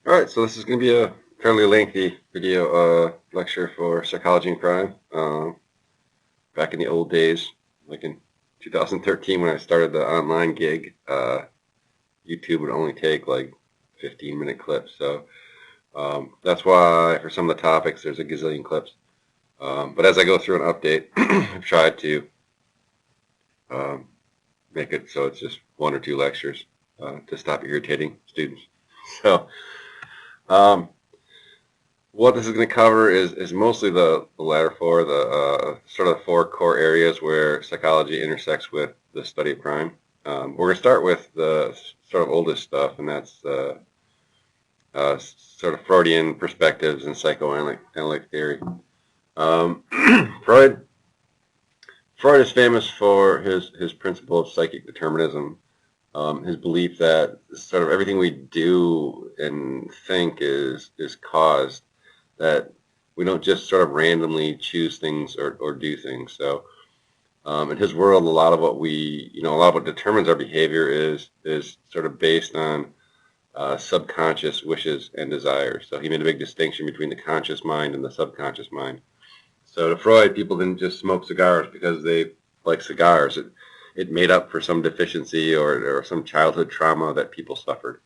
All right, so this is going to be a fairly lengthy video lecture for psychology and crime. Back in the old days, like in 2013 when I started the online gig, YouTube would only take like 15-minute clips. So that's why for some of the topics there's a gazillion clips. But as I go through an update, I've tried to um, make it so it's just one or two lectures to stop irritating students. So um, what this is going to cover is mostly the latter four, the sort of the four core areas where psychology intersects with the study of crime. We're going to start with the sort of oldest stuff, and that's sort of Freudian perspectives and psychoanalytic theory. Um, Freud Freud is famous for his principle of psychic determinism, his belief that sort of everything we do and think is caused, that we don't just sort of randomly choose things or do things. So in his world, a lot of what determines our behavior is sort of based on subconscious wishes and desires. So he made a big distinction between the conscious mind and the subconscious mind. So to Freud, people didn't just smoke cigars because they like cigars. It made up for some deficiency or some childhood trauma that people suffered.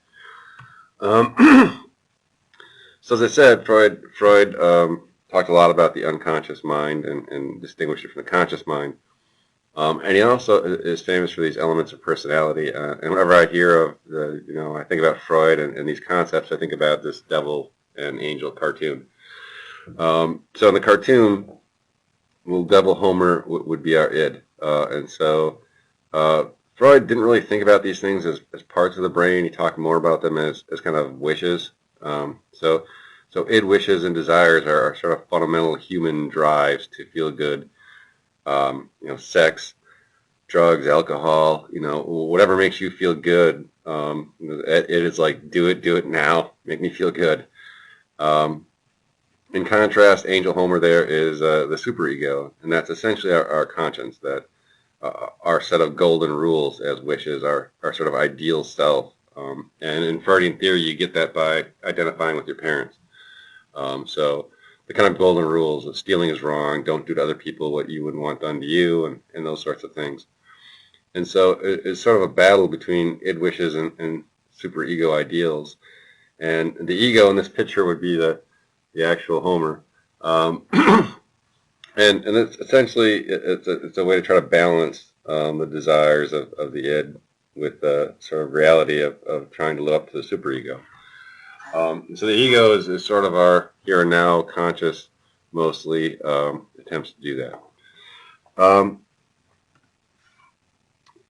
So as I said, Freud talked a lot about the unconscious mind and distinguished it from the conscious mind. And he also is famous for these elements of personality. And whenever I hear of I think about Freud and these concepts, I think about this devil and angel cartoon. So in the cartoon, well, devil Homer would be our id. And so Freud didn't really think about these things as parts of the brain. He talked more about them as kind of wishes. So id wishes and desires are sort of fundamental human drives to feel good. Sex, drugs, alcohol, whatever makes you feel good. It is like, do it now, make me feel good. In contrast, Angel Homer there is the superego, and that's essentially our conscience, that our set of golden rules as wishes, our sort of ideal self. And in Freudian theory, you get that by identifying with your parents. So the kind of golden rules of stealing is wrong, don't do to other people what you wouldn't want done to you, and those sorts of things. And so it's sort of a battle between id wishes and superego ideals. And the ego in this picture would be the actual Homer. And it's essentially it's a way to try to balance the desires of the id with the sort of reality of trying to live up to the superego. So the ego is sort of our here and now conscious, mostly attempts to do that.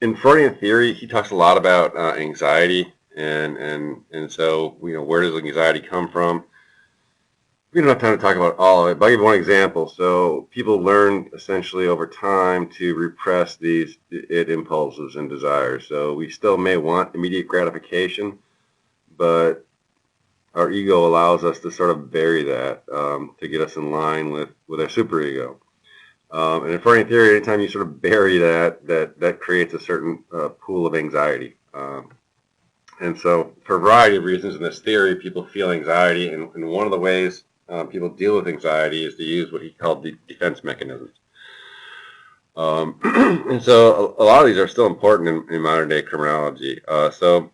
In Freudian theory, he talks a lot about anxiety, and so where does anxiety come from? We don't have time to talk about all of it, but I'll give you one example. So people learn essentially over time to repress these id impulses and desires. So we still may want immediate gratification, but our ego allows us to sort of bury that to get us in line with our superego. And in Freudian theory, anytime you sort of bury that creates a certain pool of anxiety. And so for a variety of reasons in this theory, people feel anxiety, and one of the ways people deal with anxiety is to use what he called the defense mechanisms. And so a lot of these are still important in modern day criminology. The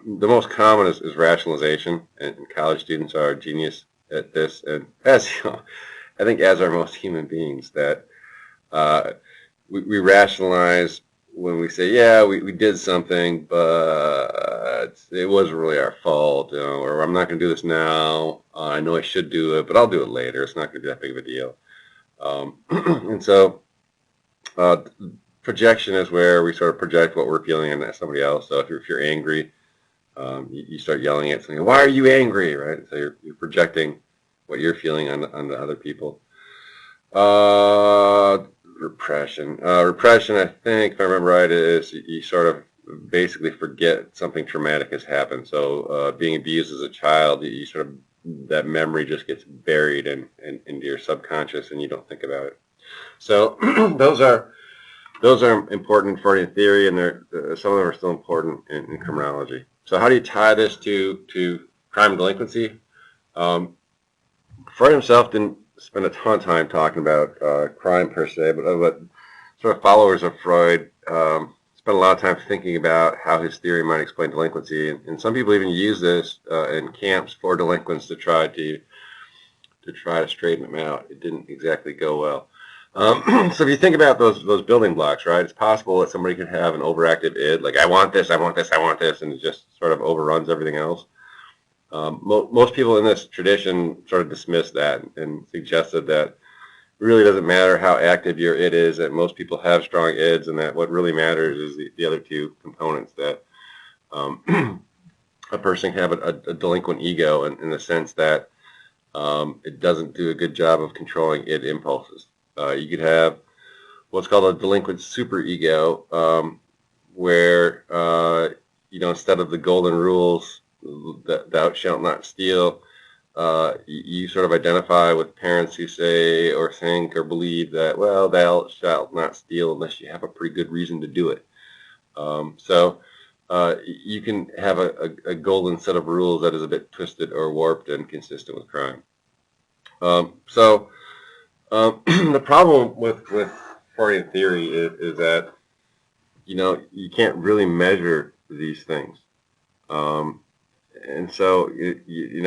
most common is rationalization, and college students are genius at this. And as I think as are most human beings, that we rationalize when we say, yeah, we did something, but it wasn't really our fault, or I'm not going to do this now. I know I should do it, but I'll do it later. It's not going to be that big of a deal. And so projection is where we sort of project what we're feeling on somebody else. So if you're angry, you start yelling at somebody, why are you angry, right? So you're projecting what you're feeling on the other people. Repression. Repression, I think, if I remember right, is you sort of basically forget something traumatic has happened. So being abused as a child, you sort of, that memory just gets buried into your subconscious and you don't think about it. So those are important in Freudian theory, and some of them are still important in criminology. So how do you tie this to crime and delinquency? Freud himself didn't spend a ton of time talking about crime per se, but sort of followers of Freud spent a lot of time thinking about how his theory might explain delinquency, and some people even use this in camps for delinquents to try to straighten them out. It didn't exactly go well. So if you think about those building blocks, right? It's possible that somebody could have an overactive id, like I want this, I want this, I want this, and it just sort of overruns everything else. Most people in this tradition sort of dismissed that and suggested that it really doesn't matter how active your id is, that most people have strong ids, and that what really matters is the other two components, that a person can have a delinquent ego in the sense that it doesn't do a good job of controlling id impulses. You could have what's called a delinquent superego, where instead of the golden rules, thou shalt not steal, you sort of identify with parents who say or think or believe that, well, thou shalt not steal unless you have a pretty good reason to do it. So you can have a golden set of rules that is a bit twisted or warped and consistent with crime. The problem with Freudian theory is that you can't really measure these things. And so,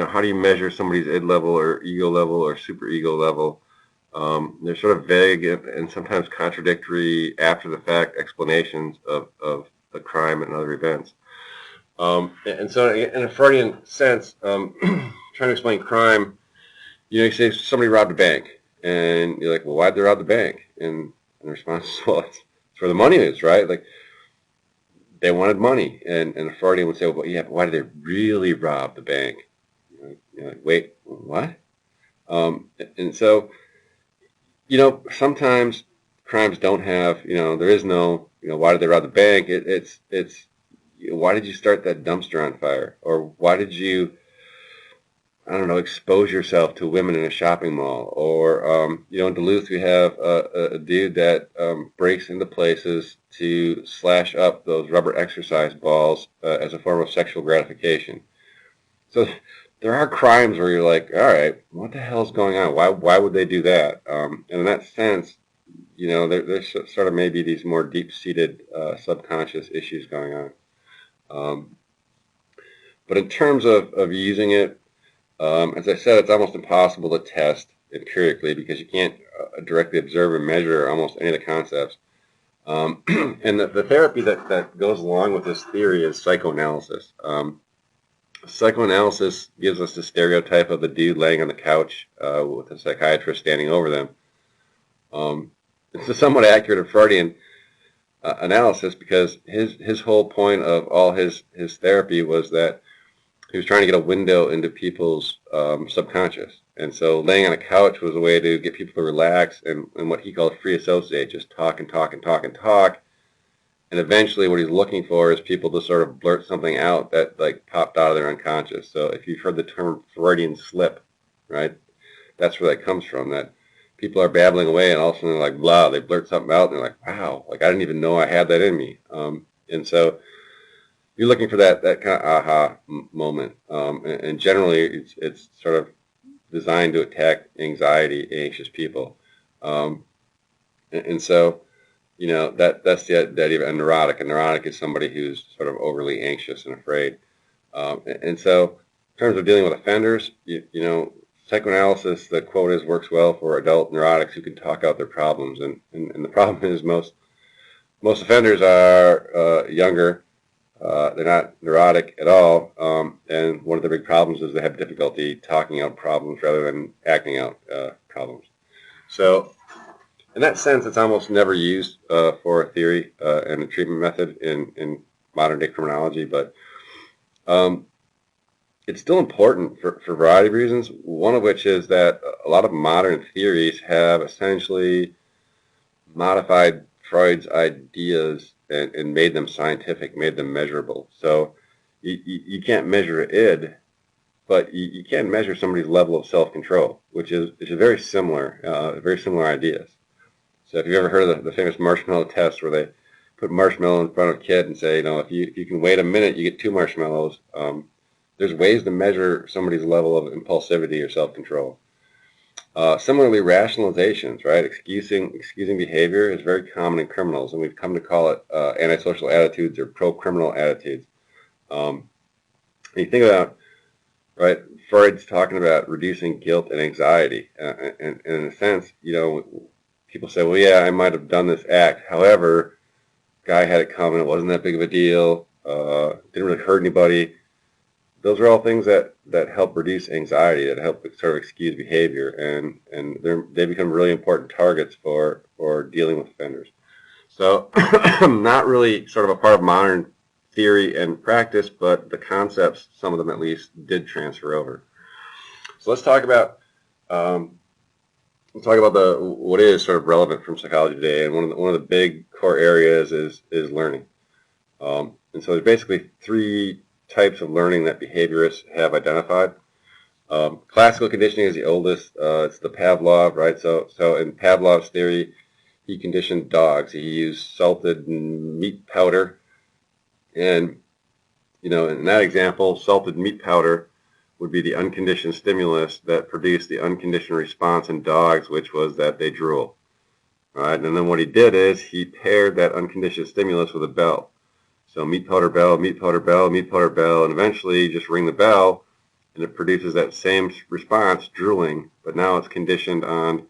how do you measure somebody's id level or ego level or superego level? They're sort of vague and sometimes contradictory after the fact explanations of the crime and other events. And so, in a Freudian sense, trying to explain crime, you say somebody robbed a bank, and you're like, well, why'd they rob the bank? And the response is, well, it's where the money is, right? Like, they wanted money, and a Freudian would say, well, yeah, but why did they really rob the bank? You're like, wait, what? And so, sometimes crimes don't have, there is no, why did they rob the bank? It's why did you start that dumpster on fire? Or why did you, I don't know, expose yourself to women in a shopping mall? Or, in Duluth, we have a dude that breaks into places to slash up those rubber exercise balls as a form of sexual gratification. So there are crimes where you're like, all right, what the hell is going on? Why would they do that? And in that sense, there's sort of maybe these more deep-seated subconscious issues going on. But in terms of using it, as I said, it's almost impossible to test empirically because you can't directly observe and measure almost any of the concepts. And the therapy that goes along with this theory is psychoanalysis. Psychoanalysis gives us the stereotype of the dude laying on the couch with a psychiatrist standing over them. It's a somewhat accurate Freudian analysis because his whole point of all his therapy was that he was trying to get a window into people's subconscious. And so laying on a couch was a way to get people to relax and what he called free associate, just talk and talk and talk and talk. And eventually what he's looking for is people to sort of blurt something out that like popped out of their unconscious. So if you've heard the term Freudian slip, right, that's where that comes from, that people are babbling away and all of a sudden they're like, blah, they blurt something out and they're like, wow, like I didn't even know I had that in me. And so you're looking for that kind of aha moment. And generally it's sort of designed to attack anxiety, anxious people. And so, that's the idea of a neurotic. A neurotic is somebody who's sort of overly anxious and afraid. And so in terms of dealing with offenders, psychoanalysis, the quote is, works well for adult neurotics who can talk out their problems. And the problem is most offenders are younger. They're not neurotic at all. And one of the big problems is they have difficulty talking out problems rather than acting out problems. So in that sense, it's almost never used for a theory and a treatment method in modern day criminology, but it's still important for a variety of reasons, one of which is that a lot of modern theories have essentially modified Freud's ideas and made them scientific, made them measurable. So you can't measure id, but you can measure somebody's level of self-control, which is very similar ideas. So if you've ever heard of the famous marshmallow test where they put marshmallow in front of a kid and say, if you can wait a minute, you get 2 marshmallows. There's ways to measure somebody's level of impulsivity or self-control. Similarly, rationalizations, right? Excusing behavior is very common in criminals, and we've come to call it antisocial attitudes or pro-criminal attitudes. And you think about, right, Freud's talking about reducing guilt and anxiety. And in a sense, people say, well, yeah, I might have done this act. However, guy had it coming. It wasn't that big of a deal. Didn't really hurt anybody. Those are all things that help reduce anxiety, that help sort of excuse behavior, and they become really important targets for dealing with offenders. So not really sort of a part of modern theory and practice, but the concepts, some of them at least, did transfer over. So let's talk about what is sort of relevant from psychology today, and one of the big core areas is learning. And so there's basically 3 types of learning that behaviorists have identified. Classical conditioning is the oldest. It's the Pavlov, right? So in Pavlov's theory, he conditioned dogs. He used salted meat powder, and in that example, salted meat powder would be the unconditioned stimulus that produced the unconditioned response in dogs, which was that they drool. Right? And then what he did is he paired that unconditioned stimulus with a bell. So meat powder bell, meat powder bell, meat powder bell, and eventually you just ring the bell and it produces that same response, drooling, but now it's conditioned on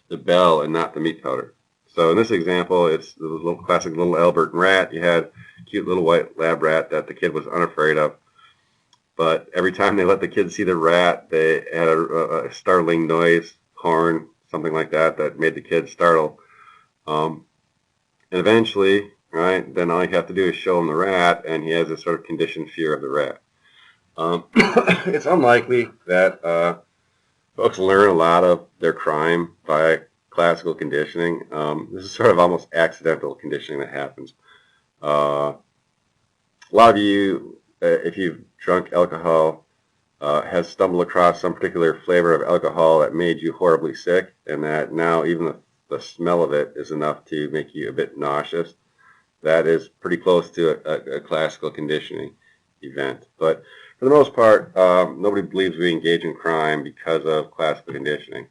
the bell and not the meat powder. So in this example, it's the little classic little Albert rat. You had a cute little white lab rat that the kid was unafraid of. But every time they let the kid see the rat, they had a startling noise, horn, something like that made the kid startle. And eventually, right, then all you have to do is show him the rat, and he has this sort of conditioned fear of the rat. It's unlikely that folks learn a lot of their crime by classical conditioning. This is sort of almost accidental conditioning that happens. A lot of you, if you've drunk alcohol, has stumbled across some particular flavor of alcohol that made you horribly sick, and that now even the smell of it is enough to make you a bit nauseous. That is pretty close to a classical conditioning event. But for the most part, nobody believes we engage in crime because of classical conditioning.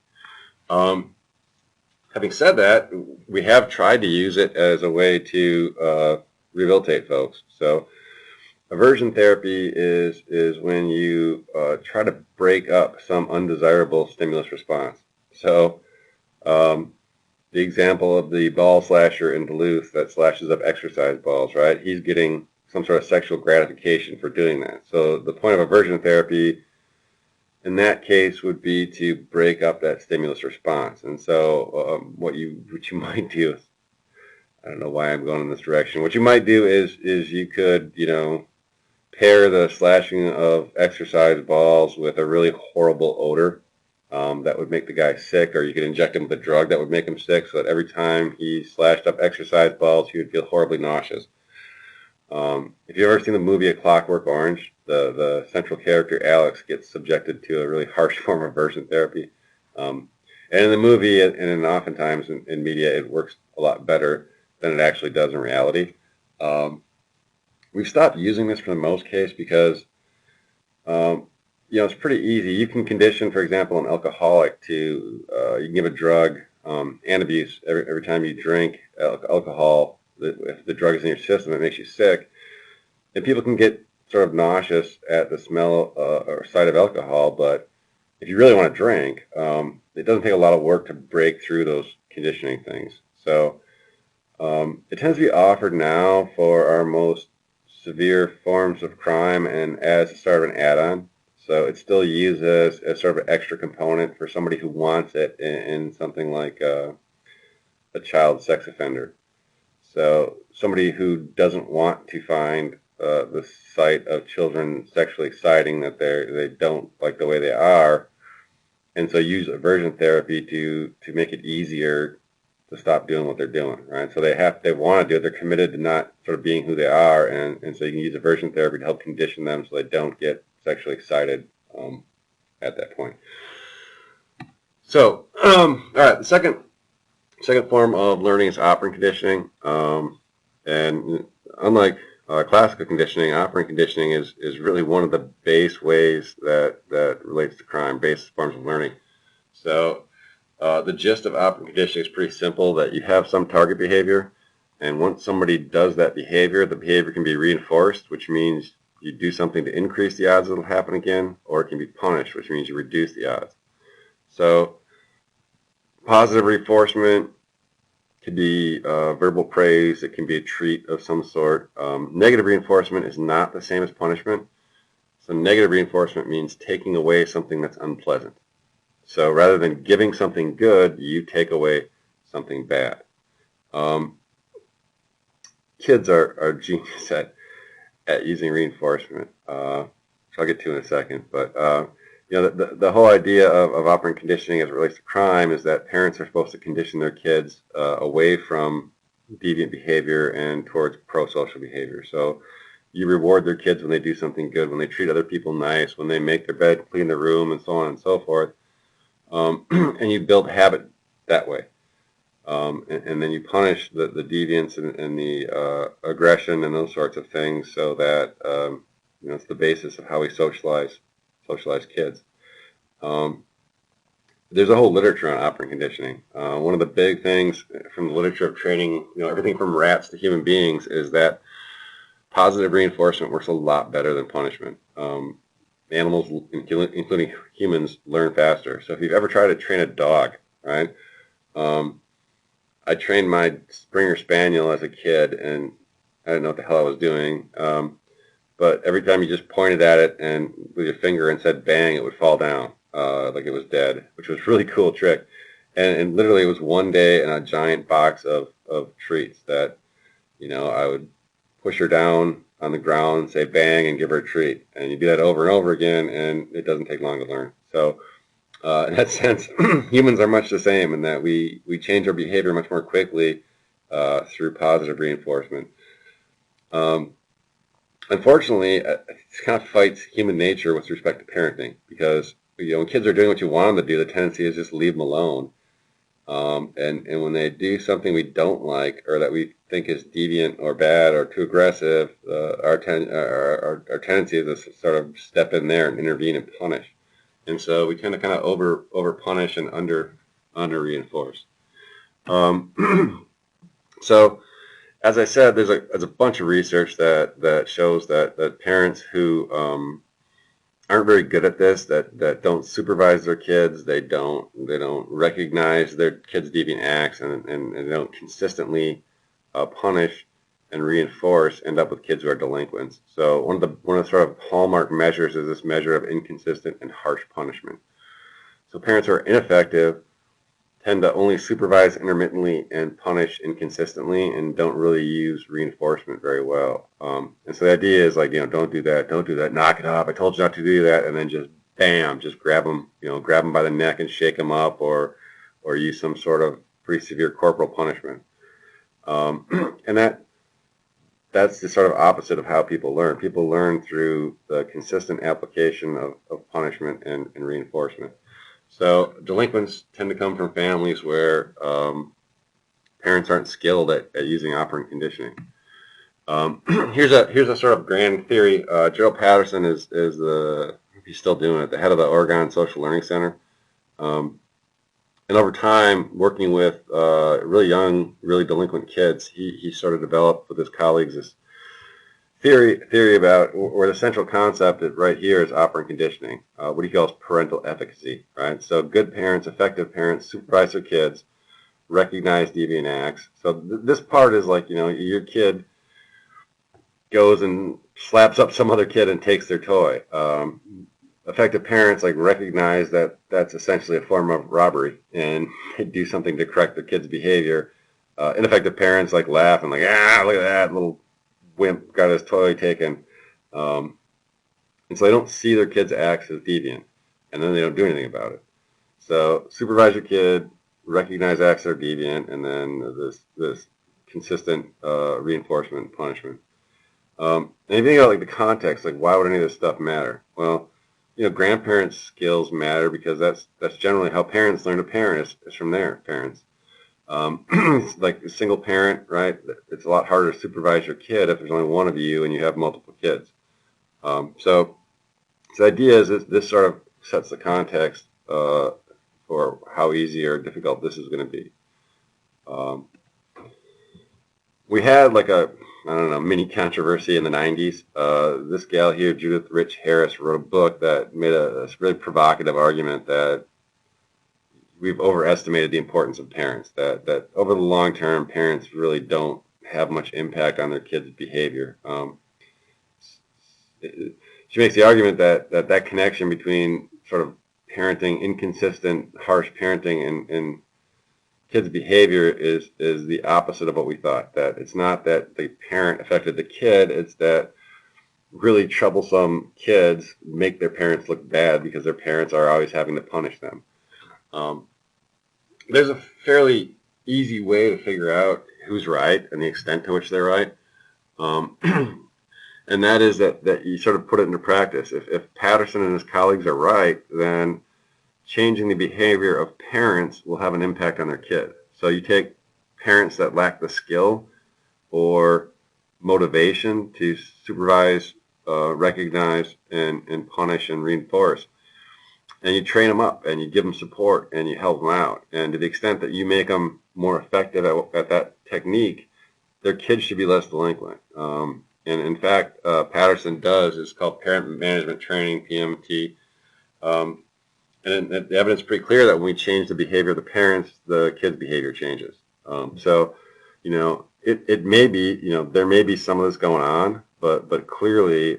Having said that, we have tried to use it as a way to rehabilitate folks. So aversion therapy is when you try to break up some undesirable stimulus response. So the example of the ball slasher in Duluth that slashes up exercise balls, right? He's getting some sort of sexual gratification for doing that. So the point of aversion therapy in that case would be to break up that stimulus response. And so what you might do is, I don't know why I'm going in this direction. What you might do is you could, pair the slashing of exercise balls with a really horrible odor that would make the guy sick, or you could inject him with a drug that would make him sick so that every time he slashed up exercise balls, he would feel horribly nauseous. If you've ever seen the movie A Clockwork Orange, the central character, Alex, gets subjected to a really harsh form of aversion therapy. And in the movie, and oftentimes in media, it works a lot better than it actually does in reality. We've stopped using this for the most case because, it's pretty easy. You can condition, for example, an alcoholic to, you can give a drug and abuse every time you drink alcohol. If the drug is in your system, it makes you sick. And people can get sort of nauseous at the smell or sight of alcohol, but if you really want to drink, it doesn't take a lot of work to break through those conditioning things. So it tends to be offered now for our most severe forms of crime and as sort of an add-on. So it's still used as sort of an extra component for somebody who wants it in something like a child sex offender. So somebody who doesn't want to find the sight of children sexually exciting, that they don't like the way they are, and so use aversion therapy to make it easier to stop doing what they're doing, right? So they want to do it. They're committed to not sort of being who they are, and so you can use aversion therapy to help condition them so they don't get sexually excited at that point. So, all right, the second form of learning is operant conditioning. And unlike classical conditioning, operant conditioning is really one of the base ways that relates to crime, base forms of learning. So the gist of operant conditioning is pretty simple, that you have some target behavior, and once somebody does that behavior, the behavior can be reinforced, which means you do something to increase the odds it'll happen again, or it can be punished, which means you reduce the odds. So positive reinforcement could be verbal praise. It can be a treat of some sort. Negative reinforcement is not the same as punishment. So negative reinforcement means taking away something that's unpleasant. So rather than giving something good, you take away something bad. Kids are genius at using reinforcement, which I'll get to in a second. But the whole idea of operant conditioning as it relates to crime is that parents are supposed to condition their kids away from deviant behavior and towards pro-social behavior. So you reward their kids when they do something good, when they treat other people nice, when they make their bed, clean their room, and so on and so forth. And you build habit that way. And then you punish the deviance and the aggression and those sorts of things, so that it's the basis of how we socialize kids. There's a whole literature on operant conditioning. One of the big things from the literature of training, everything from rats to human beings, is that positive reinforcement works a lot better than punishment. Animals, including humans, learn faster. So if you've ever tried to train a dog, right? I trained my Springer Spaniel as a kid, and I didn't know what the hell I was doing. But every time you just pointed at it and with your finger and said bang, it would fall down like it was dead, which was a really cool trick. And literally it was one day in a giant box of treats that, I would push her down on the ground, say bang, and give her a treat. And you do that over and over again, and it doesn't take long to learn. So in that sense, humans are much the same in that we change our behavior much more quickly through positive reinforcement. Unfortunately, it kind of fights human nature with respect to parenting, because when kids are doing what you want them to do, the tendency is just leave them alone. And when they do something we don't like, or that we think is deviant or bad or too aggressive, our tendency is to sort of step in there and intervene and punish. And so we tend to kind of over punish and under reinforce. So as I said, there's a bunch of research that shows that parents who aren't very good at this, that don't supervise their kids, they don't recognize their kids' deviant acts, and they don't consistently punish and reinforce, end up with kids who are delinquents. So one of the sort of hallmark measures is this measure of inconsistent and harsh punishment. So parents who are ineffective tend to only supervise intermittently and punish inconsistently, and don't really use reinforcement very well. And so the idea is don't do that, knock it off, I told you not to do that, and then just bam, just grab them by the neck and shake them up, or use some sort of pretty severe corporal punishment. And that's the sort of opposite of how people learn. People learn through the consistent application of punishment and reinforcement. So delinquents tend to come from families where parents aren't skilled at using operant conditioning. Here's a sort of grand theory. Gerald Patterson is he's still doing it, the head of the Oregon Social Learning Center. And over time, working with really young, really delinquent kids, he sort of developed with his colleagues this theory about where the central concept right here is operant conditioning. What he calls parental efficacy, right? So good parents, effective parents, supervise their kids, recognize deviant acts. So this part is like, your kid goes and slaps up some other kid and takes their toy. Effective parents recognize that that's essentially a form of robbery, and they do something to correct their kids' behavior. Ineffective parents laugh and look at that little wimp got his toy taken. And so they don't see their kids' acts as deviant, and then they don't do anything about it. So supervise your kid, recognize acts that are deviant, and then this consistent reinforcement and punishment. And if you think about the context, why would any of this stuff matter? Well, grandparents' skills matter because that's generally how parents learn to parent, is from their parents. It's like a single parent, right? It's a lot harder to supervise your kid if there's only one of you and you have multiple kids. So the idea is this sort of sets the context for how easy or difficult this is going to be. We had like a, I don't know, mini controversy in the 90s. This gal here, Judith Rich Harris, wrote a book that made a really provocative argument that we've overestimated the importance of parents, that over the long term, parents really don't have much impact on their kids' behavior. She makes the argument that connection between sort of parenting, inconsistent, harsh parenting, and kids' behavior is the opposite of what we thought. That it's not that the parent affected the kid, it's that really troublesome kids make their parents look bad because their parents are always having to punish them. There's a fairly easy way to figure out who's right and the extent to which they're right. And that is that you sort of put it into practice. If Patterson and his colleagues are right, then changing the behavior of parents will have an impact on their kid. So you take parents that lack the skill or motivation to supervise, recognize, and punish and reinforce, and you train them up and you give them support and you help them out. And to the extent that you make them more effective at that technique, their kids should be less delinquent. And in fact, Patterson does, it's called Parent Management Training, PMT. And the evidence is pretty clear that when we change the behavior of the parents, the kids' behavior changes. So, it may be, there may be some of this going on, but clearly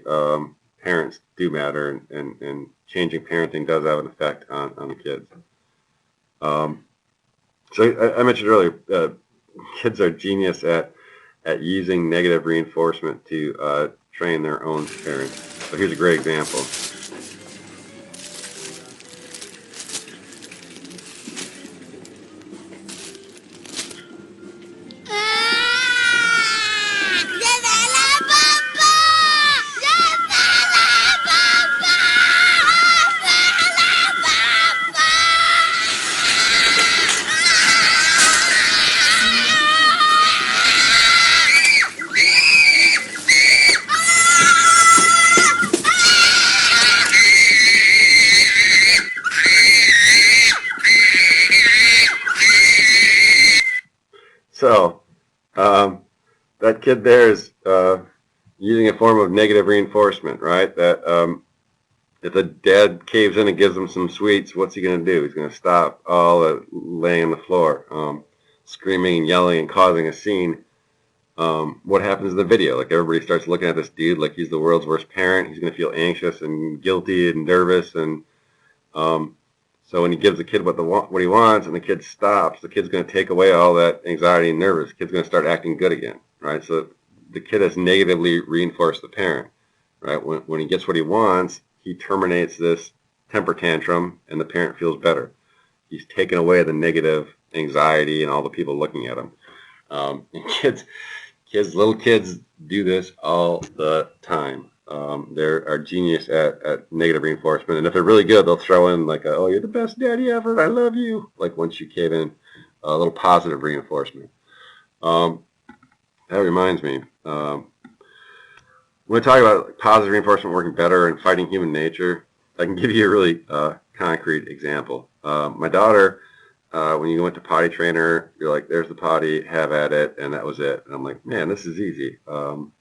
parents do matter, and changing parenting does have an effect on the kids. So I mentioned earlier, kids are genius at using negative reinforcement to train their own parents. So here's a great example. So that kid there is using a form of negative reinforcement, right? That if the dad caves in and gives him some sweets, what's he going to do? He's going to stop all the laying on the floor, screaming and yelling and causing a scene. What happens in the video? Like, everybody starts looking at this dude like he's the world's worst parent. He's going to feel anxious and guilty and nervous, and so when he gives the kid what he wants and the kid stops, the kid's going to take away all that anxiety and nervous. The kid's going to start acting good again, right? So the kid has negatively reinforced the parent, right? When he gets what he wants, he terminates this temper tantrum and the parent feels better. He's taken away the negative anxiety and all the people looking at him. And little kids do this all the time. They're genius at negative reinforcement, and if they're really good, they'll throw in like, "Oh, you're the best daddy ever. I love you." Like, once you cave in, a little positive reinforcement. That reminds me, when we talk about positive reinforcement working better and fighting human nature, I can give you a really concrete example. My daughter, when you went to potty trainer, you're like, "There's the potty, have at it," and that was it. And I'm like, "Man, this is easy."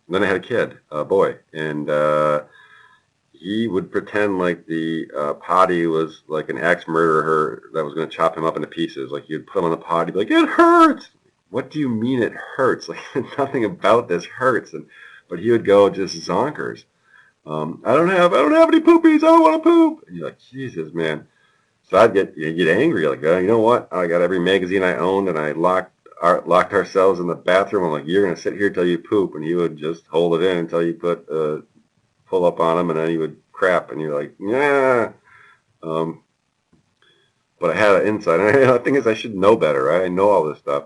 Then I had a kid, a boy, and he would pretend like the potty was like an axe murderer that was going to chop him up into pieces. Like, you'd put him on the potty, be like, "It hurts." What do you mean it hurts? Like, nothing about this hurts. But he would go just zonkers. I don't have any poopies. I don't want to poop. And you're like, Jesus, man. So I'd get angry. Like, you know what? I got every magazine I owned, and I locked ourselves in the bathroom. I'm like, "You're going to sit here till you poop," and he would just hold it in until you put pull up on him, and then he would crap, and you're like, "Yeah." But I had an insight, and the thing is, I should know better, right? I know all this stuff.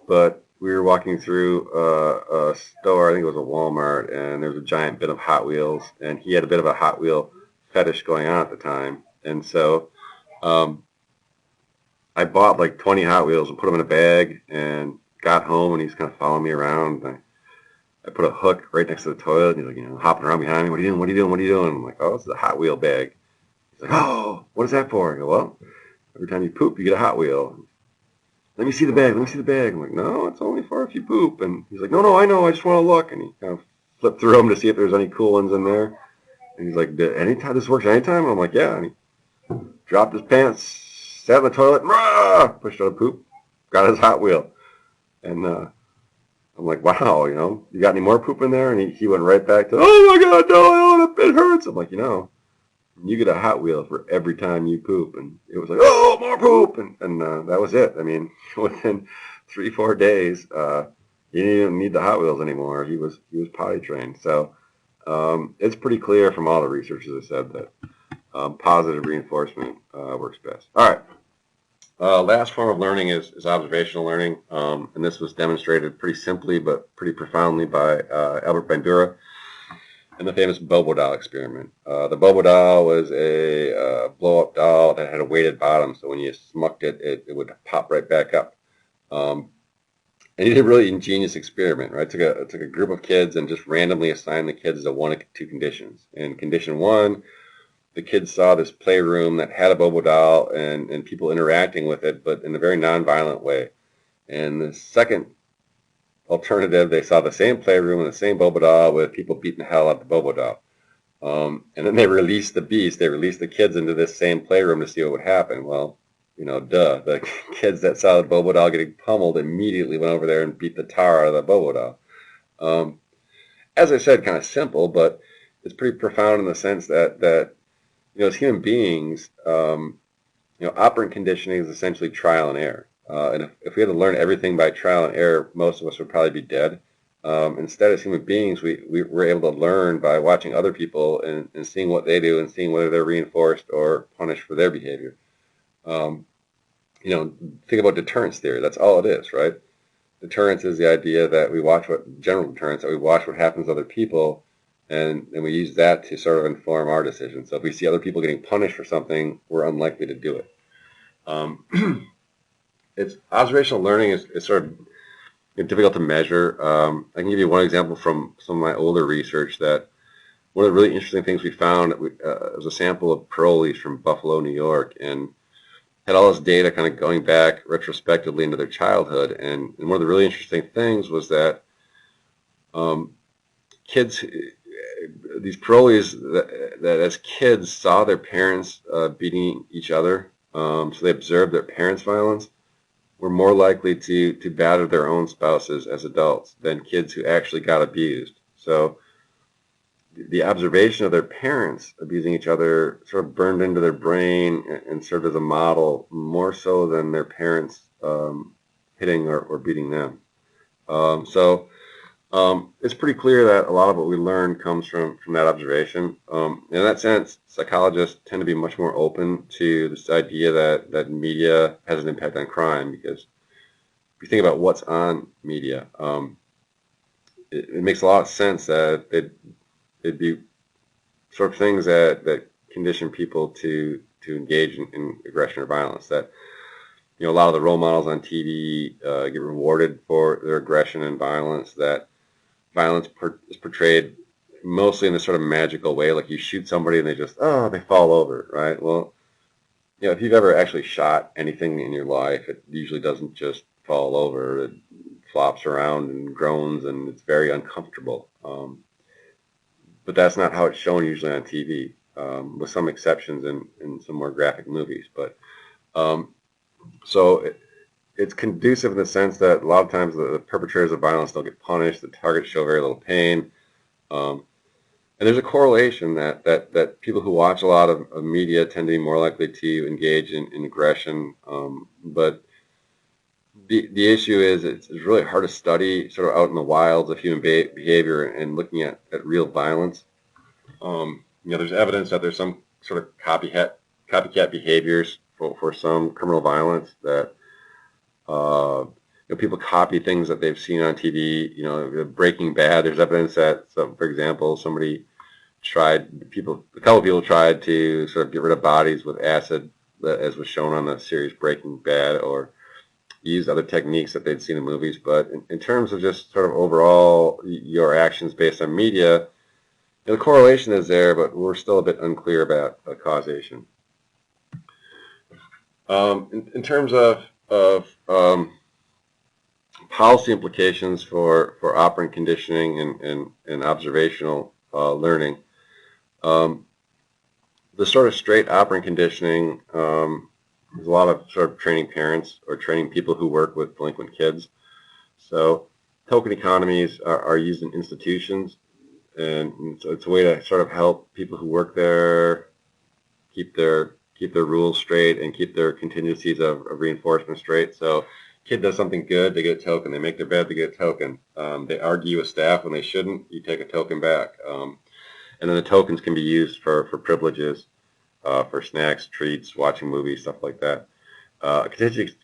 But we were walking through a store, I think it was a Walmart, and there was a giant bit of Hot Wheels, and he had a bit of a Hot Wheel fetish going on at the time, and so I bought like 20 Hot Wheels and put them in a bag and got home and he's kind of following me around. I put a hook right next to the toilet and he's like, hopping around behind me. What are you doing? What are you doing? What are you doing? I'm like, oh, this is a Hot Wheel bag. He's like, oh, what is that for? I go, well, every time you poop, you get a Hot Wheel. Let me see the bag. Let me see the bag. I'm like, no, it's only for if you poop. And he's like, no, I know. I just want to look. And he kind of flipped through them to see if there's any cool ones in there. And he's like, anytime this works anytime? And I'm like, yeah. And he dropped his pants, sat in the toilet, rah, pushed out a poop, got his Hot Wheel. And I'm like, wow, you got any more poop in there? And he went right back to, oh my God, no, it hurts. I'm like, you get a Hot Wheel for every time you poop. And it was like, oh, more poop. And that was it. I mean, within 3-4 days, he didn't even need the Hot Wheels anymore. He was potty trained. So it's pretty clear from all the research, as I said, that positive reinforcement works best. All right. Last form of learning is observational learning, and this was demonstrated pretty simply but pretty profoundly by Albert Bandura in the famous Bobo doll experiment. The Bobo doll was a blow-up doll that had a weighted bottom, so when you smucked it, it would pop right back up. And he did a really ingenious experiment, right? Took a group of kids and just randomly assigned the kids to one of two conditions. In condition one, the kids saw this playroom that had a Bobo doll and people interacting with it, but in a very nonviolent way. And the second alternative, they saw the same playroom and the same Bobo doll with people beating the hell out of the Bobo doll. And then they released the beast. They released the kids into this same playroom to see what would happen. Well, duh. The kids that saw the Bobo doll getting pummeled immediately went over there and beat the tar out of the Bobo doll. As I said, kind of simple, but it's pretty profound in the sense that as human beings, operant conditioning is essentially trial and error. And if we had to learn everything by trial and error, most of us would probably be dead. Instead, as human beings, we were able to learn by watching other people and seeing what they do and seeing whether they're reinforced or punished for their behavior. Think about deterrence theory. That's all it is, right? Deterrence is the idea that we watch general deterrence, that we watch what happens to other people, and we use that to sort of inform our decisions. So if we see other people getting punished for something, we're unlikely to do it. It's observational learning is sort of difficult to measure. I can give you one example from some of my older research that one of the really interesting things we found was a sample of parolees from Buffalo, New York, and had all this data kind of going back retrospectively into their childhood. And one of the really interesting things was that kids, these parolees that as kids saw their parents beating each other, so they observed their parents' violence, were more likely to batter their own spouses as adults than kids who actually got abused. So the observation of their parents abusing each other sort of burned into their brain and served as a model more so than their parents hitting or beating them. It's pretty clear that a lot of what we learn comes from that observation. In that sense, psychologists tend to be much more open to this idea that media has an impact on crime, because if you think about what's on media, it makes a lot of sense that it'd be sort of things that condition people to engage in aggression or violence. That a lot of the role models on TV get rewarded for their aggression and violence. That violence is portrayed mostly in this sort of magical way, like you shoot somebody and they fall over, right? Well, if you've ever actually shot anything in your life, it usually doesn't just fall over. It flops around and groans, and it's very uncomfortable. But that's not how it's shown usually on TV, with some exceptions in some more graphic movies. But it's conducive in the sense that a lot of times the perpetrators of violence don't get punished. The targets show very little pain. And there's a correlation that people who watch a lot of media tend to be more likely to engage in aggression. But the issue is it's really hard to study sort of out in the wilds of human behavior and looking at real violence. There's evidence that there's some sort of copycat behaviors for some criminal violence that people copy things that they've seen on TV. Breaking Bad. There's evidence that, for example, a couple of people tried to sort of get rid of bodies with acid as was shown on the series Breaking Bad, or use other techniques that they'd seen in movies. But in terms of just sort of overall your actions based on media, the correlation is there, but we're still a bit unclear about causation. In terms of policy implications for operant conditioning and observational learning, the sort of straight operant conditioning, there's a lot of sort of training parents or training people who work with delinquent kids. So token economies are used in institutions, and so it's a way to sort of help people who work there keep their rules straight and keep their contingencies of reinforcement straight. So kid does something good, they get a token. They make their bed, they get a token. They argue with staff when they shouldn't, you take a token back. And then the tokens can be used for privileges, for snacks, treats, watching movies, stuff like that.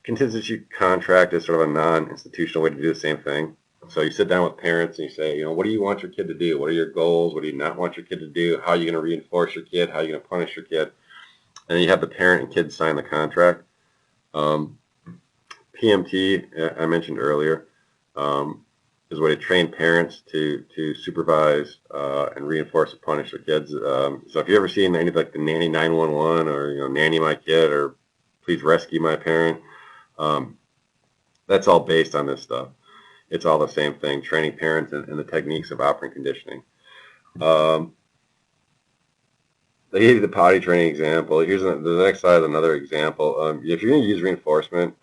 Contingency contract is sort of a non-institutional way to do the same thing. So you sit down with parents and you say, what do you want your kid to do? What are your goals? What do you not want your kid to do? How are you going to reinforce your kid? How are you going to punish your kid? And then you have the parent and kid sign the contract. PMT, I mentioned earlier, is a way to train parents to supervise and reinforce and punish their kids. So if you ever seen any like the Nanny 911 or Nanny My Kid or Please Rescue My Parent, that's all based on this stuff. It's all the same thing, training parents in the techniques of operant conditioning. They gave you the potty training example. Here's the next slide, another example. If you're going to use reinforcement,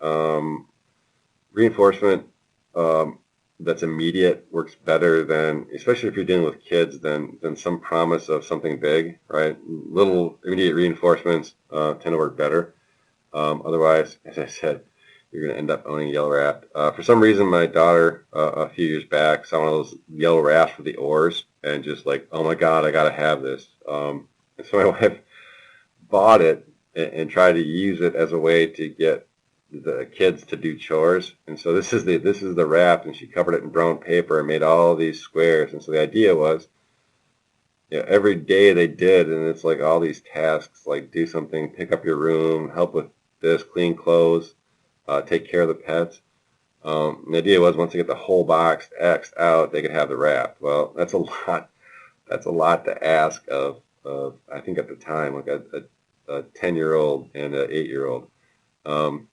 that's immediate works better than, especially if you're dealing with kids, than some promise of something big, right? Little immediate reinforcements tend to work better. Otherwise, as I said, you're going to end up owning yellow raft. For some reason, my daughter a few years back saw one of those yellow rafts with the oars and just like, oh my God, I got to have this. And so my wife bought it and tried to use it as a way to get the kids to do chores. And so this is the raft, and she covered it in brown paper and made all these squares. And so the idea was, every day they did, and it's like all these tasks, like do something, pick up your room, help with this, clean clothes, take care of the pets. The idea was once they get the whole box X'd out, they could have the raft. Well, that's a lot. That's a lot to ask of I think at the time, like a 10-year-old and an 8-year-old.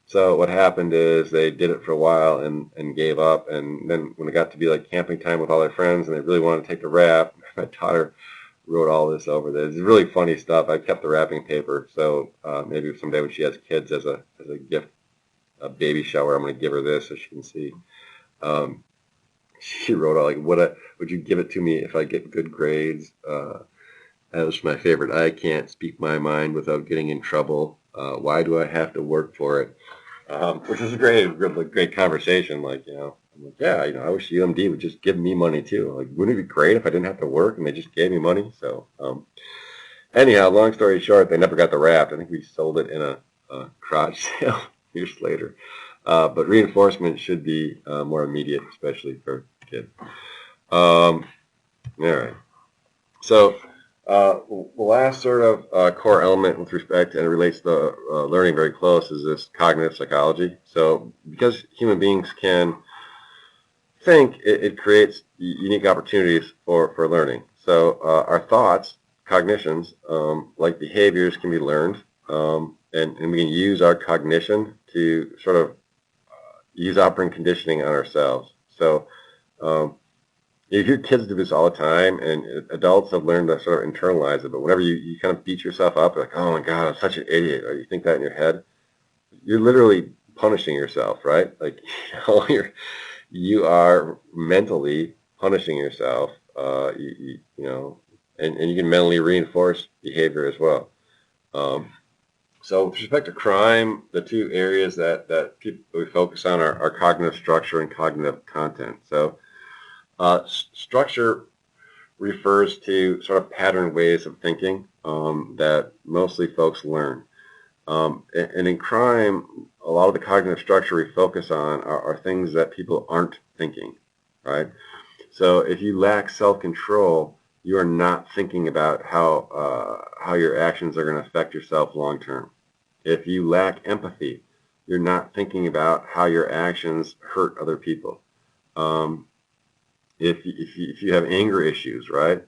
So what happened is they did it for a while and gave up. And then when it got to be like camping time with all their friends and they really wanted to take the raft, my daughter wrote all this over there. It's really funny stuff. I kept the wrapping paper. So maybe someday when she has kids as a gift, a baby shower, I'm going to give her this so she can see. She wrote all like, would you give it to me if I get good grades? That was my favorite. I can't speak my mind without getting in trouble. Why do I have to work for it? Which is a great conversation. Like, I'm like, yeah, I wish UMD would just give me money too. Like, wouldn't it be great if I didn't have to work and they just gave me money? So, anyhow, long story short, they never got the raft. I think we sold it in a garage sale years later. But reinforcement should be more immediate, especially for kids. All right. So, the last sort of core element with respect, and it relates to learning very close, is this cognitive psychology. So because human beings can think, it creates unique opportunities for learning. So our thoughts, cognitions, like behaviors, can be learned, and we can use our cognition to sort of use operant conditioning on ourselves. So you hear kids do this all the time, and adults have learned to sort of internalize it. But whenever you kind of beat yourself up, like, oh my God, I'm such an idiot, or you think that in your head, you're literally punishing yourself, right? Like, you are mentally punishing yourself, and you can mentally reinforce behavior as well. So with respect to crime, the two areas that we focus on are cognitive structure and cognitive content. So structure refers to sort of patterned ways of thinking that mostly folks learn. And in crime, a lot of the cognitive structure we focus on are things that people aren't thinking, right? So if you lack self-control, you are not thinking about how your actions are going to affect yourself long term. If you lack empathy, you're not thinking about how your actions hurt other people. Um, if you have anger issues, right,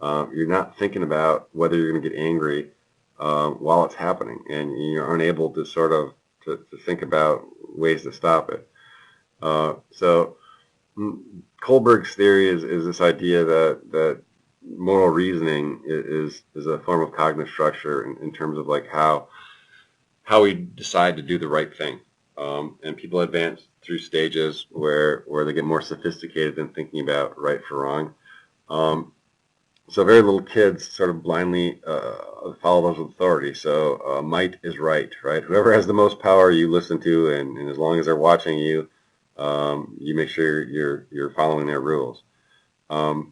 you're not thinking about whether you're going to get angry while it's happening, and you're unable to sort of to think about ways to stop it. So Kohlberg's theory is this idea that moral reasoning is a form of cognitive structure in terms of like how we decide to do the right thing. And people advance through stages where they get more sophisticated in thinking about right for wrong. So very little kids sort of blindly follow those with authority. So might is right, right? Whoever has the most power, you listen to, and as long as they're watching you, you make sure you're following their rules. A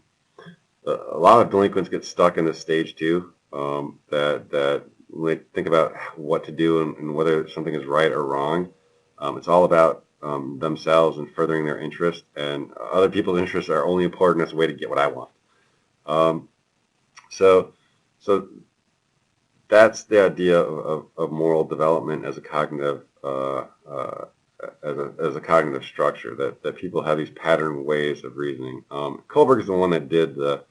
lot of delinquents get stuck in this stage too. That when they think about what to do and whether something is right or wrong, it's all about themselves and furthering their interest, and other people's interests are only important as a way to get what I want. So that's the idea of moral development as a cognitive as a cognitive structure, that people have these patterned ways of reasoning. Kohlberg is the one that did the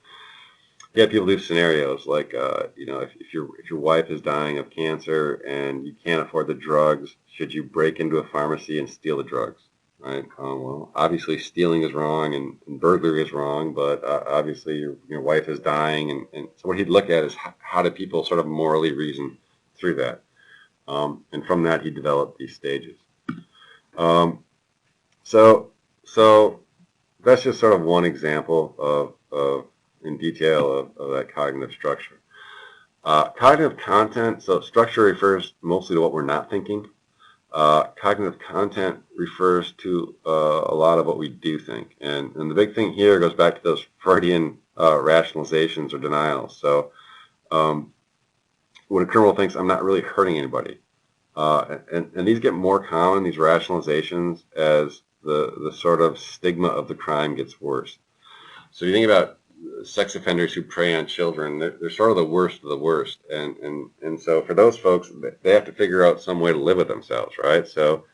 people do scenarios like if your wife is dying of cancer and you can't afford the drugs, should you break into a pharmacy and steal the drugs? Right. Well, obviously stealing is wrong and burglary is wrong, but obviously your wife is dying, and so what he'd look at is how do people sort of morally reason through that, and from that he developed these stages. So that's just sort of one example of in detail of that cognitive structure. Cognitive content, so structure refers mostly to what we're not thinking. Cognitive content refers to a lot of what we do think. And the big thing here goes back to those Freudian rationalizations or denials. So when a criminal thinks, I'm not really hurting anybody. And these get more common, these rationalizations, as the sort of stigma of the crime gets worse. So you think about sex offenders who prey on children, they're sort of the worst of the worst. And so for those folks, they have to figure out some way to live with themselves, right? So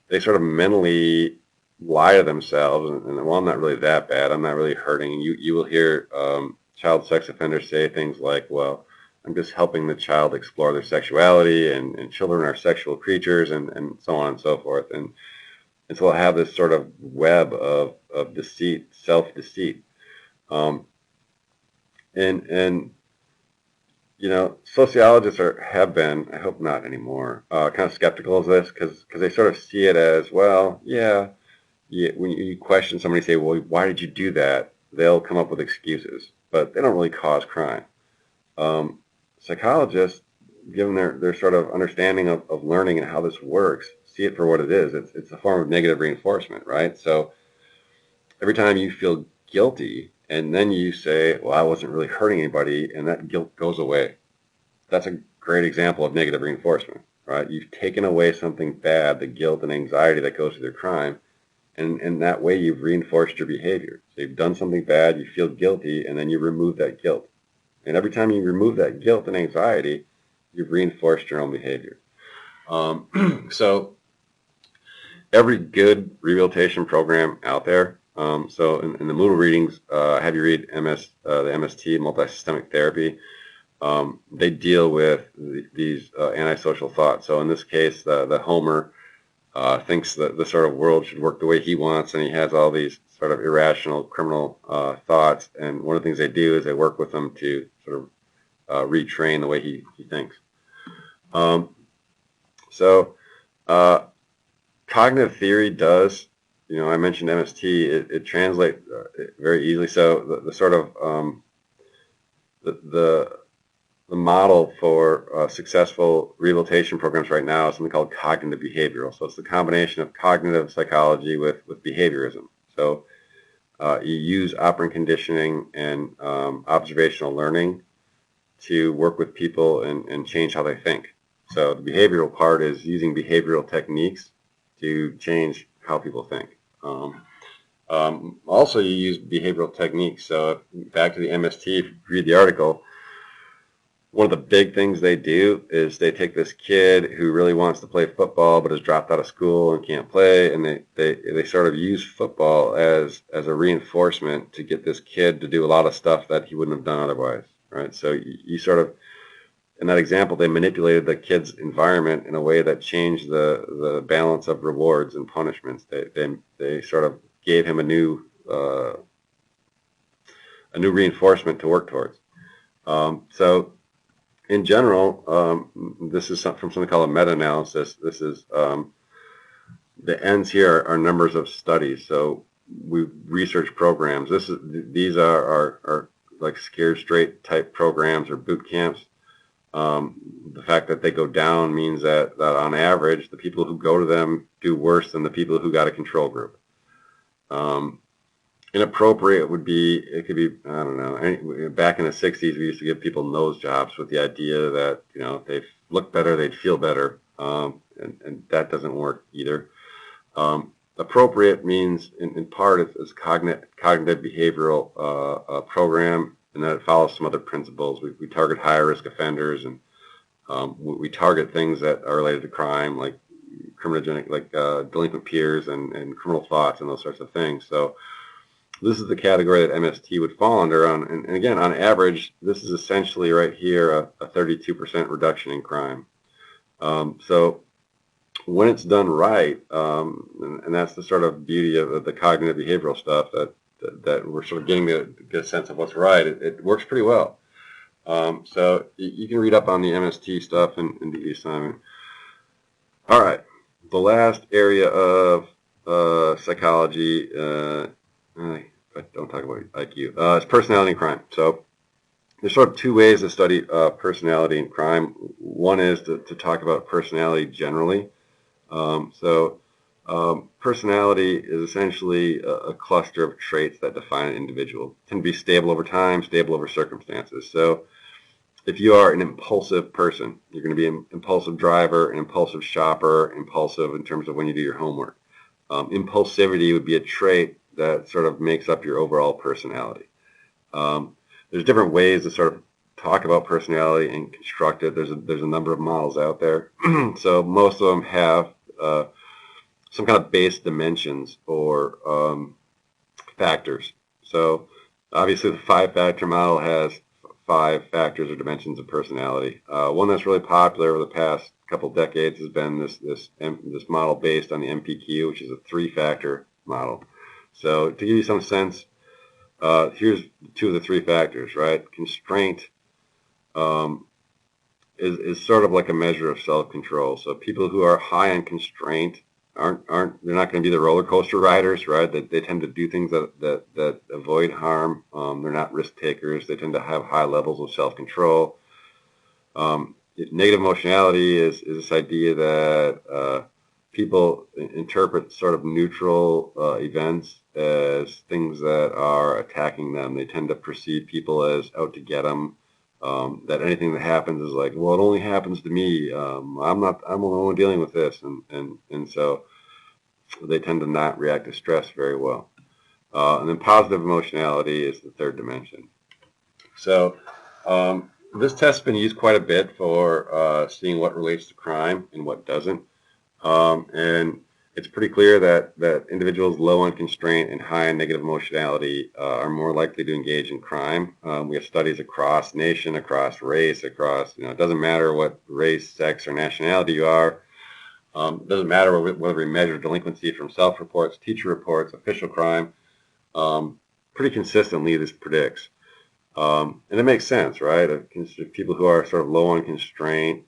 they sort of mentally lie to themselves, and well, I'm not really that bad. I'm not really hurting. You will hear child sex offenders say things like, well, I'm just helping the child explore their sexuality, and children are sexual creatures, and so on and so forth. And so they'll have this sort of web of deceit, self-deceit. And sociologists have been, I hope not anymore, kind of skeptical of this because they sort of see it as, well, yeah, when you question somebody, say, well, why did you do that? They'll come up with excuses, but they don't really cause crime. Psychologists, given their sort of understanding of learning and how this works, see it for what it is. It's a form of negative reinforcement, right? So every time you feel guilty and then you say, well, I wasn't really hurting anybody, and that guilt goes away, that's a great example of negative reinforcement, right? You've taken away something bad, the guilt and anxiety that goes with your crime, and in that way you've reinforced your behavior. So you've done something bad, you feel guilty, and then you remove that guilt. And every time you remove that guilt and anxiety, you've reinforced your own behavior. So every good rehabilitation program out there, so in the Moodle readings, I have you read the MST, multisystemic therapy. They deal with these antisocial thoughts. So in this case, the Homer thinks that the sort of world should work the way he wants, and he has all these sort of irrational criminal thoughts. And one of the things they do is they work with him to sort of retrain the way he thinks. Cognitive theory does, I mentioned MST, it translates very easily. So the sort of the model for successful rehabilitation programs right now is something called cognitive behavioral. So it's the combination of cognitive psychology with behaviorism. So you use operant conditioning and observational learning to work with people and change how they think. So the behavioral part is using behavioral techniques to change how people think. Also, you use behavioral techniques. So back to the MST, if you read the article, one of the big things they do is they take this kid who really wants to play football but has dropped out of school and can't play, and they sort of use football as a reinforcement to get this kid to do a lot of stuff that he wouldn't have done otherwise, right? So you sort of, in that example, they manipulated the kid's environment in a way that changed the balance of rewards and punishments. They sort of gave him a new reinforcement to work towards. So in general, this is from something called a meta-analysis. This is the ends here are numbers of studies. So we research programs. These are like scared straight type programs or boot camps. The fact that they go down means that on average, the people who go to them do worse than the people who got a control group. Inappropriate would be, it could be, I don't know, back in the 60s, we used to give people nose jobs with the idea that, if they look better, they'd feel better. And that doesn't work either. Appropriate means, in part, it's a cognitive behavioral program, and that it follows some other principles. We target higher risk offenders, and we target things that are related to crime, like criminogenic, like delinquent peers and criminal thoughts and those sorts of things. So this is the category that MST would fall under. And again, on average, this is essentially right here a 32% reduction in crime. So when it's done right, and that's the sort of beauty of the cognitive behavioral stuff that we're sort of getting to get a sense of what's right, it works pretty well. So you can read up on the MST stuff and do the assignment. All right, the last area of psychology, don't talk about IQ, it's personality and crime. So there's sort of two ways to study personality and crime. One is to talk about personality generally. Personality is essentially a cluster of traits that define an individual. It can be stable over time, stable over circumstances. So if you are an impulsive person, you're going to be an impulsive driver, an impulsive shopper, impulsive in terms of when you do your homework. Impulsivity would be a trait that sort of makes up your overall personality. There's different ways to sort of talk about personality and construct it. There's a number of models out there. So most of them have some kind of base dimensions or factors. So obviously the 5-factor model has 5 factors or dimensions of personality. One that's really popular over the past couple decades has been this model based on the MPQ, which is a 3-factor model. So to give you some sense, here's 2 of the 3 factors, right? Constraint is sort of like a measure of self-control. So people who are high on constraint they're not going to be the roller coaster riders, right? They tend to do things that avoid harm. They're not risk takers. They tend to have high levels of self-control. Negative emotionality is this idea that people interpret sort of neutral events as things that are attacking them. They tend to perceive people as out to get them. That anything that happens is like, well, it only happens to me. I'm alone dealing with this, and so they tend to not react to stress very well. And then positive emotionality is the 3rd dimension. So this test's been used quite a bit for seeing what relates to crime and what doesn't. And it's pretty clear that individuals low on constraint and high on negative emotionality are more likely to engage in crime. We have studies across nation, across race, across, it doesn't matter what race, sex, or nationality you are. It doesn't matter whether we measure delinquency from self-reports, teacher reports, official crime. Pretty consistently, this predicts. And it makes sense, right? People who are sort of low on constraint,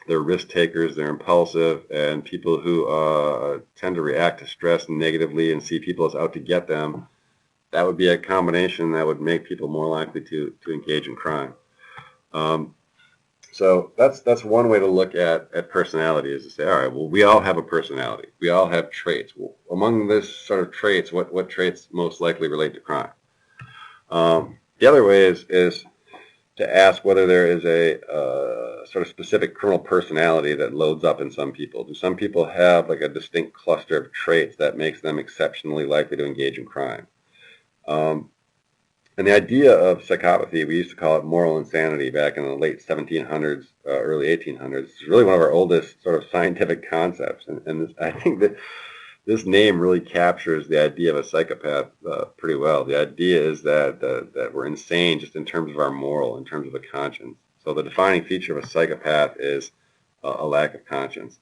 they're risk takers, they're impulsive, and people who tend to react to stress negatively and see people as out to get them, that would be a combination that would make people more likely to engage in crime. So that's one way to look at personality, is to say, all right, well, we all have a personality. We all have traits. Well, among this sort of traits, what traits most likely relate to crime? The other way is to ask whether there is a sort of specific criminal personality that loads up in some people. Do some people have like a distinct cluster of traits that makes them exceptionally likely to engage in crime? And And the idea of psychopathy, we used to call it moral insanity back in the late 1700s, early 1800s. It's really one of our oldest sort of scientific concepts. And I think that this name really captures the idea of a psychopath pretty well. The idea is that we're insane just in terms of our moral, in terms of the conscience. So the defining feature of a psychopath is a lack of conscience.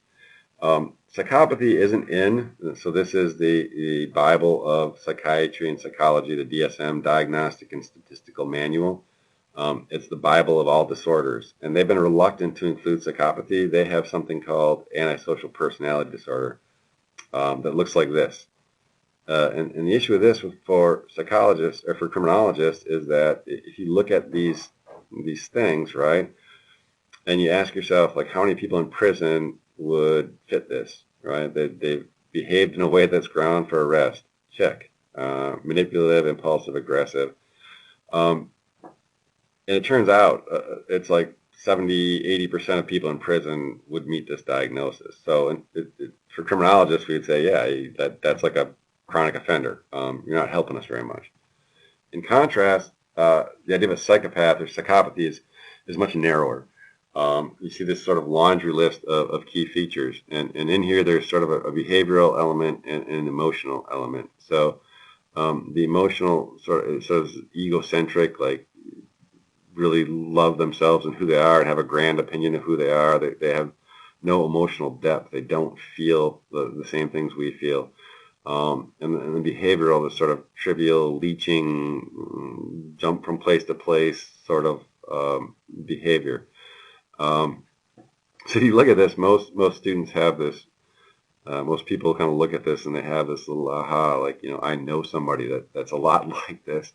Psychopathy isn't in, so this is the Bible of psychiatry and psychology, the DSM, Diagnostic and Statistical Manual. It's the Bible of all disorders, and they've been reluctant to include psychopathy. They have something called antisocial personality disorder that looks like this. And the issue with this for psychologists or for criminologists is that if you look at these things, right, and you ask yourself, like, how many people in prison would fit this, right? They've behaved in a way that's ground for arrest. Check. Manipulative, impulsive, aggressive. And it turns out it's like 70-80% of people in prison would meet this diagnosis. So for criminologists, we'd say, yeah, that's like a chronic offender. You're not helping us very much. In contrast, the idea of a psychopath or psychopathy is much narrower. You see this sort of laundry list of key features, and in here there's sort of a behavioral element and an emotional element. So the emotional sort of egocentric, like really love themselves and who they are and have a grand opinion of who they are. They have no emotional depth. They don't feel the same things we feel. And the behavioral, the sort of trivial, leeching, jump from place to place sort of behavior. So you look at this, most students have this, most people kind of look at this and they have this little aha, like, I know somebody that's a lot like this.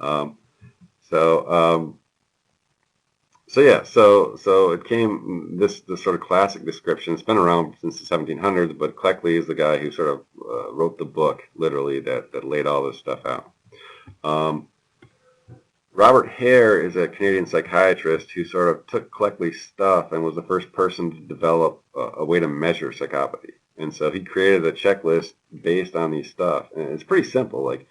So it came, this sort of classic description. It's been around since the 1700s, but Cleckley is the guy who sort of wrote the book, literally, that laid all this stuff out. Robert Hare is a Canadian psychiatrist who sort of took Cleckley's stuff and was the first person to develop a way to measure psychopathy. And so he created a checklist based on these stuff. And it's pretty simple. Like,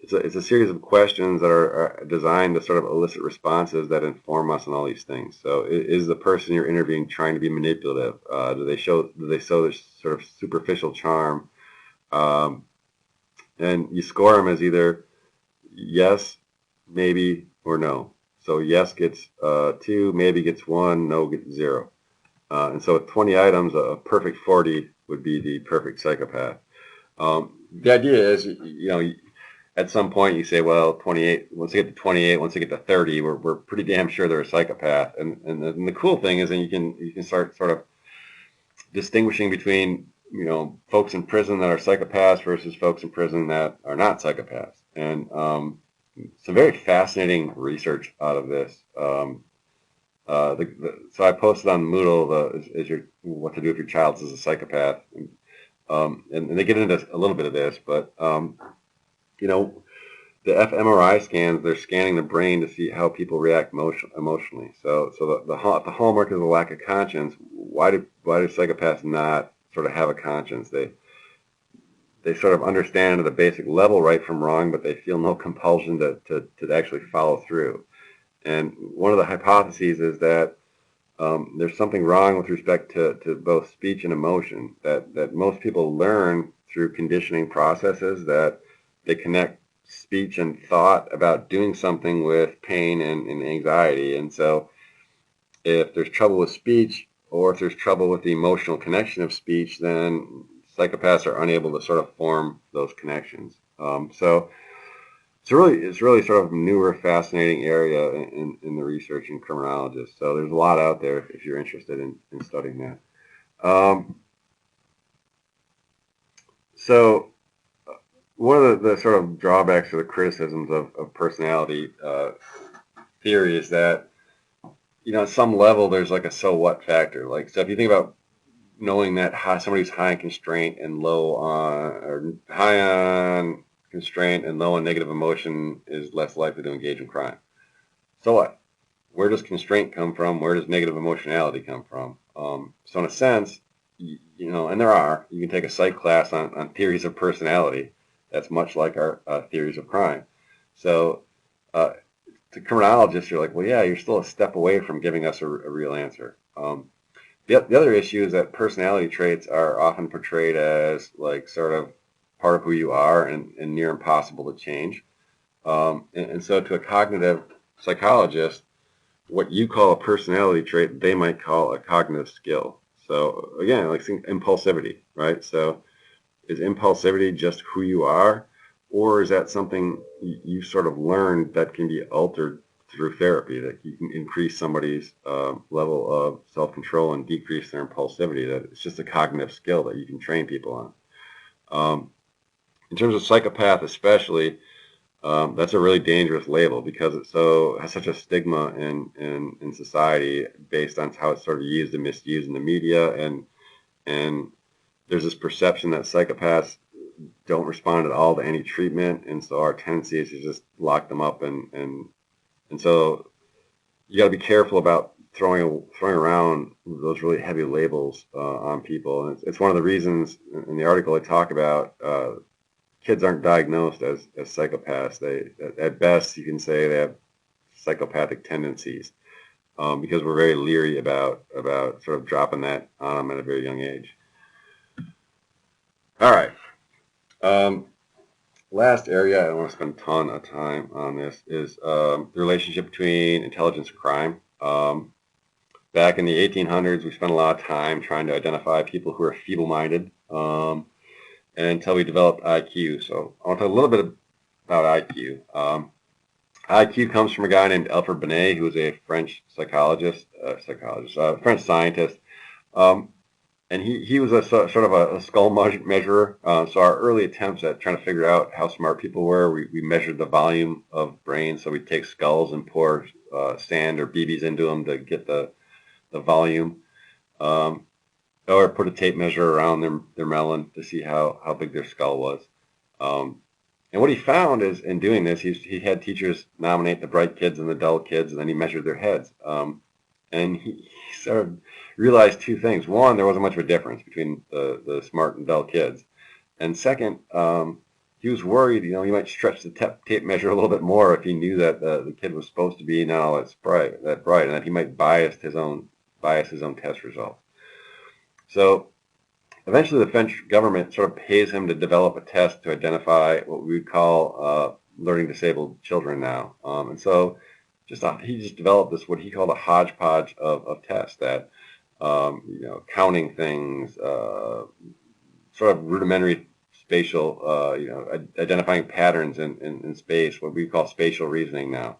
it's a series of questions that are designed to sort of elicit responses that inform us on all these things. So is the person you're interviewing trying to be manipulative? Do they show this sort of superficial charm? And you score them as either yes, maybe, or no. So yes gets 2, maybe gets 1, no gets 0. And so with 20 items, a perfect 40 would be the perfect psychopath. The idea is, at some point you say, well, 28. Once they get to 28, once they get to 30, we're pretty damn sure they're a psychopath. And the cool thing is, then you can start sort of distinguishing between folks in prison that are psychopaths versus folks in prison that are not psychopaths. And some very fascinating research out of this. So I posted on Moodle what to do if your child is a psychopath, and they get into a little bit of this, but the fMRI scans, they're scanning the brain to see how people react emotionally. So the hallmark is a lack of conscience. Why do psychopaths not sort of have a conscience? They sort of understand at a basic level right from wrong, but they feel no compulsion to actually follow through. And one of the hypotheses is that there's something wrong with respect to both speech and emotion, that most people learn through conditioning processes, that they connect speech and thought about doing something with pain and anxiety. And so if there's trouble with speech, or if there's trouble with the emotional connection of speech, then psychopaths are unable to sort of form those connections. So it's really sort of a newer, fascinating area in the research in criminologists. So there's a lot out there if you're interested in studying that. So one of the sort of drawbacks or the criticisms of personality theory is that, at some level there's like a so what factor. Like, so if you think about knowing that somebody's high on constraint and low on, or high on constraint and low on negative emotion is less likely to engage in crime. So what? Where does constraint come from? Where does negative emotionality come from? So in a sense, and you can take a psych class on theories of personality. That's much like our theories of crime. So To criminologists, you're like, well, yeah, you're still a step away from giving us a real answer. The other issue is that personality traits are often portrayed as like sort of part of who you are and near impossible to change. And so to a cognitive psychologist, what you call a personality trait, they might call a cognitive skill. So again, like impulsivity, right? So is impulsivity just who you are, or is that something you sort of learned that can be altered through therapy, that you can increase somebody's level of self-control and decrease their impulsivity, that it's just a cognitive skill that you can train people on. In terms of psychopath especially, that's a really dangerous label because it has such a stigma in society based on how it's sort of used and misused in the media, and there's this perception that psychopaths don't respond at all to any treatment, and so our tendency is to just lock them up, and so you got to be careful about throwing around those really heavy labels on people. And it's one of the reasons in the article I talk about kids aren't diagnosed as psychopaths. They, at best, you can say they have psychopathic tendencies because we're very leery about sort of dropping that on them at a very young age. All right. Last area, I don't want to spend a ton of time on this, is the relationship between intelligence and crime. Back in the 1800s, we spent a lot of time trying to identify people who are feeble-minded, and until we developed IQ. So I want to talk a little bit about IQ. IQ comes from a guy named Alfred Binet, who was a French French scientist. And he was a sort of a skull measurer. So our early attempts at trying to figure out how smart people were, we measured the volume of brains. So we'd take skulls and pour sand or BBs into them to get the volume, or put a tape measure around their melon to see how big their skull was. And what he found is in doing this, he had teachers nominate the bright kids and the dull kids, and then he measured their heads. And he sort of realized two things. One, there wasn't much of a difference between the smart and dull kids. And second, he was worried, he might stretch the tape measure a little bit more if he knew that the kid was supposed to be not all that bright, and that he might bias his own test results. So eventually the French government sort of pays him to develop a test to identify what we would call learning disabled children now. And so he just developed this, what he called a hodgepodge of tests that, counting things, sort of rudimentary spatial, identifying patterns in space, what we call spatial reasoning now.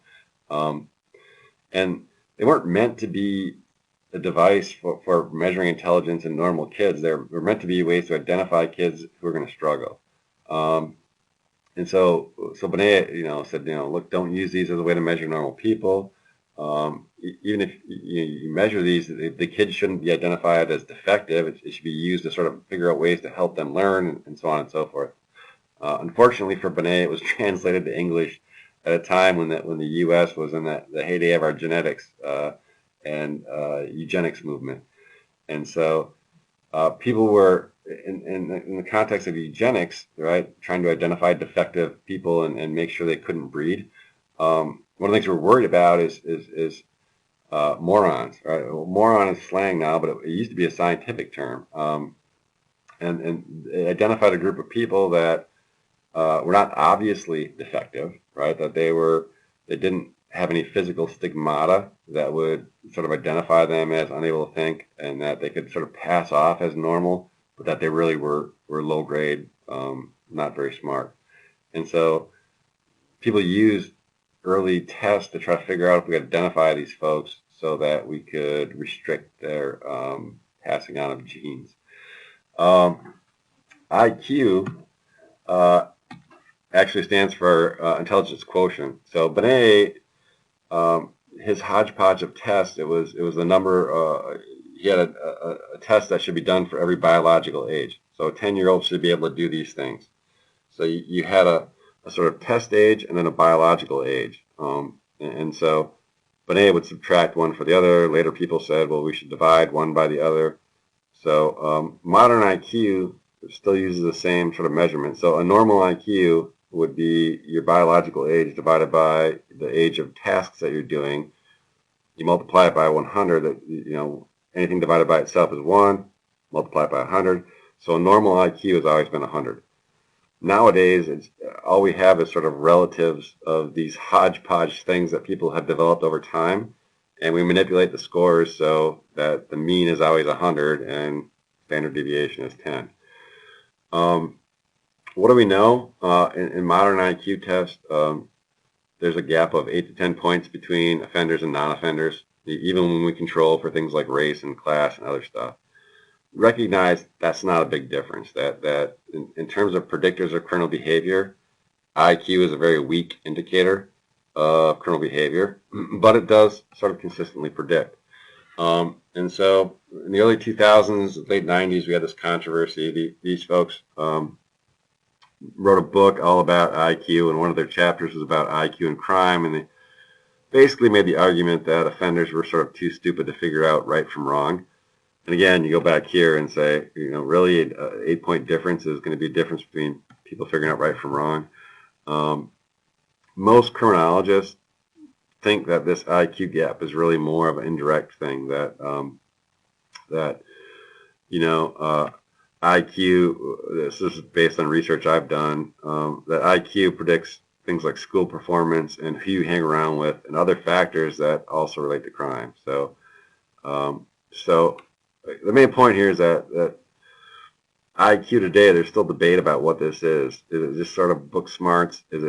And they weren't meant to be a device for measuring intelligence in normal kids. They're meant to be ways to identify kids who are going to struggle. And so Binet, said, look, don't use these as a way to measure normal people. Even if you measure these, the kids shouldn't be identified as defective. It should be used to sort of figure out ways to help them learn, and so on and so forth. Unfortunately for Binet, it was translated to English at a time when the U.S. was in the heyday of our genetics and eugenics movement, and so people were in the context of eugenics, right, trying to identify defective people and make sure they couldn't breed. One of the things we're worried about is morons. Right? Well, moron is slang now, but it used to be a scientific term. And it identified a group of people that were not obviously defective, right? That they didn't have any physical stigmata that would sort of identify them as unable to think, and that they could sort of pass off as normal, but that they really were low grade, not very smart. And so people used early tests to try to figure out if we could identify these folks so that we could restrict their passing on of genes. IQ actually stands for intelligence quotient. So Binet, his hodgepodge of tests, it was the number. He had a test that should be done for every biological age. So a 10-year-old should be able to do these things. So you had a sort of test age and then a biological age. And so Binet would subtract one for the other. Later people said, well, we should divide one by the other. So modern IQ still uses the same sort of measurement. So a normal IQ would be your biological age divided by the age of tasks that you're doing. You multiply it by 100. That, you know, anything divided by itself is 1. Multiply it by 100. So a normal IQ has always been 100. Nowadays, all we have is sort of relatives of these hodgepodge things that people have developed over time, and we manipulate the scores so that the mean is always 100 and standard deviation is 10. What do we know? In modern IQ tests, there's a gap of 8 to 10 points between offenders and non-offenders, even when we control for things like race and class and other stuff. Recognize that's not a big difference. That in terms of predictors of criminal behavior, IQ is a very weak indicator of criminal behavior, but it does sort of consistently predict. And so in the early 2000s, late 90s, we had this controversy. These folks wrote a book all about IQ, and one of their chapters was about IQ and crime, and they basically made the argument that offenders were sort of too stupid to figure out right from wrong. And again, you go back here and say, you know, really an 8-point difference is going to be a difference between people figuring out right from wrong. Most criminologists think that this IQ gap is really more of an indirect thing, that you know, IQ, this is based on research I've done, that IQ predicts things like school performance and who you hang around with and other factors that also relate to crime. So the main point here is that IQ today, there's still debate about what this is. Is it just sort of book smarts? Is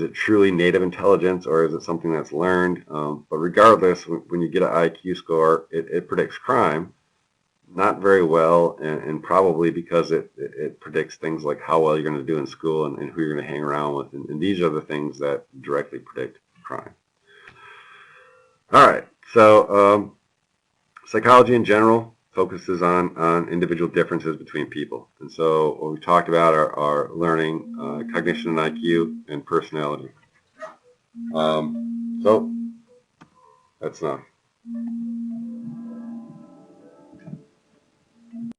it truly native intelligence, or is it something that's learned? But regardless, when you get an IQ score, it predicts crime, not very well, and probably because it predicts things like how well you're going to do in school and who you're going to hang around with, and these are the things that directly predict crime. All right, so psychology in general focuses on individual differences between people. And so what we talked about are learning, cognition and IQ, and personality. So that's enough.